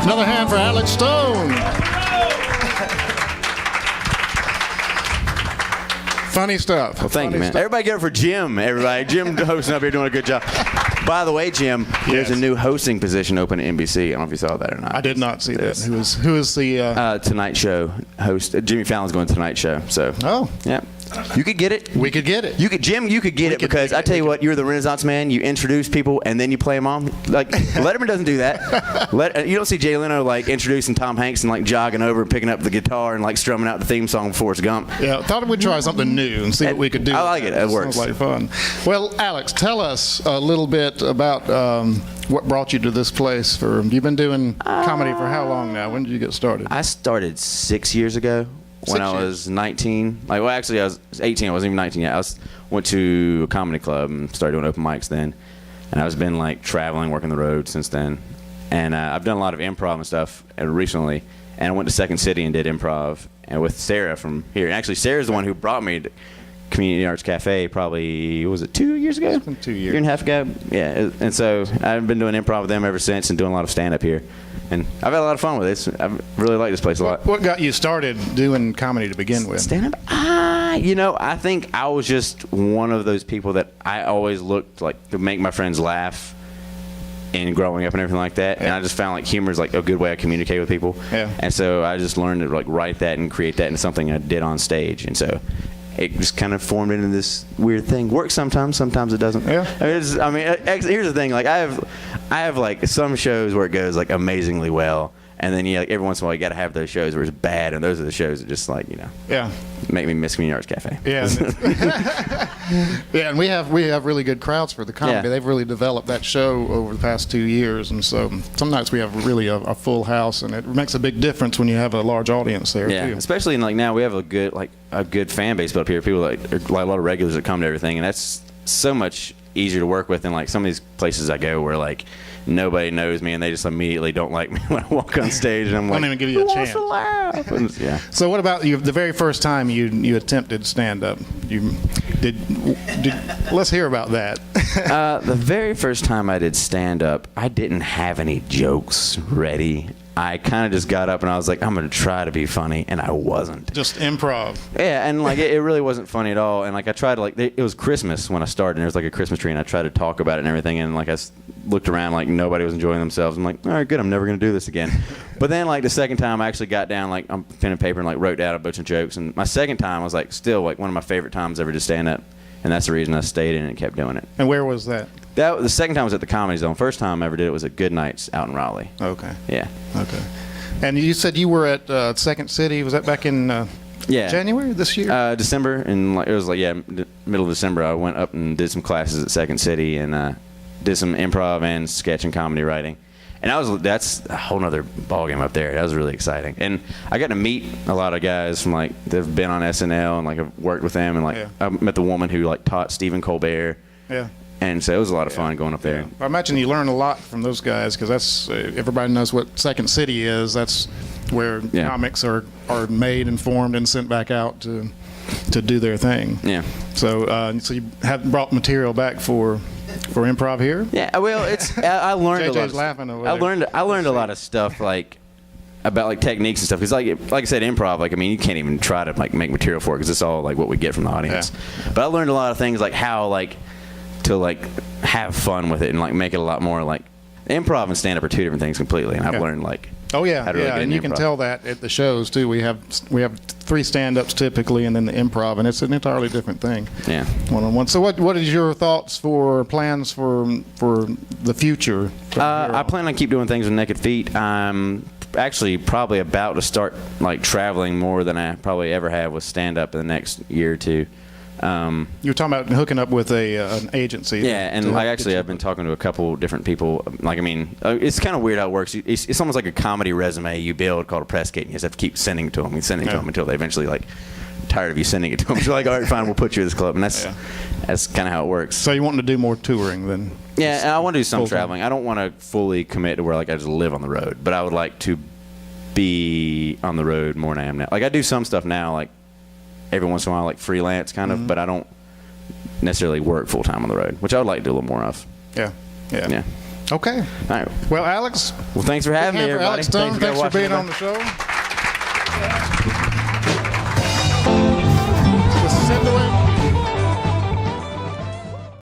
Another hand for Alex Stone. Funny stuff. Well, thank you, man. Everybody get it for Jim, everybody. Jim hosting up here doing a good job. By the way, Jim, there's a new hosting position open at NBC. I don't know if you saw that or not. I did not see that. Who is the... Tonight Show host. Jimmy Fallon's going to Tonight Show. So. Oh. Yeah. You could get it. We could get it. Jim, you could get it because I tell you what, you're the Renaissance man. You introduce people and then you play them on. Like Letterman doesn't do that. You don't see Jay Leno like introducing Tom Hanks and like jogging over and picking up the guitar and like strumming out the theme song of Forrest Gump. Yeah, thought we'd try something new and see what we could do. I like it. It works. Sounds like fun. Well, Alex, tell us a little bit about what brought you to this place. You've been doing comedy for how long now? When did you get started? I started 6 years ago. When I was 19, I was 18. I wasn't even 19 yet. Went to a comedy club and started doing open mics then, and I've been like traveling, working the road since then. And I've done a lot of improv and stuff recently. And I went to Second City and did improv, and with Sarah from here. And actually, Sarah's the one who brought me to Community Arts Cafe. Probably was it 2 years ago? It's been 2 years. Year and a half ago. Yeah. And so I've been doing improv with them ever since, and doing a lot of stand up here. And I've had a lot of fun with it. I really like this place a lot. What got you started doing comedy to begin with? Stand-up? I think I was just one of those people that I always looked like to make my friends laugh in growing up and everything like that. Yeah. And I just found like humor is like a good way I communicate with people. Yeah. And so I just learned to like write that and create that into something I did on stage. And so it just kind of formed into this weird thing. Works sometimes it doesn't. Yeah. Here's the thing. Like I have like some shows where it goes like amazingly well, and then like every once in a while you got to have those shows where it's bad, and those are the shows that just like make me miss Community Arts Cafe. Yeah. Yeah, and we have really good crowds for the comedy. Yeah. They've really developed that show over the past 2 years, and so some nights we have really a full house, and it makes a big difference when you have a large audience there. Yeah, too. especially in like now we have a good fan base built up here. People like a lot of regulars that come to everything, and that's so much easier to work with than like some of these places I go where like nobody knows me and they just immediately don't like me when I walk on stage, and I'm like, don't even give you a chance. To laugh? Yeah. So what about you? The very first time you attempted stand up, let's hear about that. The very first time I did stand up, I didn't have any jokes ready. I kind of just got up and I was like, I'm going to try to be funny, and I wasn't. Just improv. Yeah, and like it really wasn't funny at all. And like I tried to it was Christmas when I started, and there was like a Christmas tree, and I tried to talk about it and everything, and like I looked around like nobody was enjoying themselves. I'm like, all right, good, I'm never going to do this again. But then like the second time I actually got down like on pen and paper and like wrote down a bunch of jokes, and my second time was like still like one of my favorite times ever to stand up, and that's the reason I stayed in it and kept doing it. And where was that? The second time was at the Comedy Zone. First time I ever did it was at Good Nights out in Raleigh. Okay. Yeah. Okay. And you said you were at Second City. Was that back in January this year? December, and it was like middle of December. I went up and did some classes at Second City and did some improv and sketch and comedy writing. And that's a whole nother ballgame up there. That was really exciting. And I got to meet a lot of guys from like that have been on SNL, and like I've worked with them, and like I met the woman who like taught Stephen Colbert. Yeah. And so it was a lot of fun going up there. I imagine you learn a lot from those guys, because that's everybody knows what Second City is. That's where comics are made and formed and sent back out to do their thing. Yeah. So you have brought material back for improv here? Yeah. Well, I learned a lot. JJ's laughing over there. I learned a lot of stuff like about like techniques and stuff, because like I said, improv, like I mean you can't even try to like make material for it because it's all like what we get from the audience. Yeah. But I learned a lot of things like how like to like have fun with it and like make it a lot more like improv and stand up are two different things completely, and I've learned like how to really get and you can tell that at the shows too. We have 3 stand-ups typically, and then the improv, and it's an entirely different thing. Yeah. One-on-one. So what is your thoughts plans for the future? I plan on keep doing things with Naked Feet. I'm actually probably about to start like traveling more than I probably ever have with stand-up in the next year or two. You were talking about hooking up with an agency. Yeah, and I've been talking to a couple different people. Like, I mean, it's kind of weird how it works. It's almost like a comedy resume you build called a press kit, and you just have to keep sending it to them and sending it to them until they eventually like tired of you sending it to them. So like, all right, fine, we'll put you at this club, and that's kind of how it works. So you want to do more touring than? Yeah, and I want to do some traveling. I don't want to fully commit to where like I just live on the road, but I would like to be on the road more than I am now. Like I do some stuff now, like every once in a while, like freelance kind of, but I don't necessarily work full time on the road, which I would like to do a little more of. Yeah. Okay. All right. Well, Alex. Well, thanks for having me, For everybody. Alex Stone, thanks for watching being today. on the show.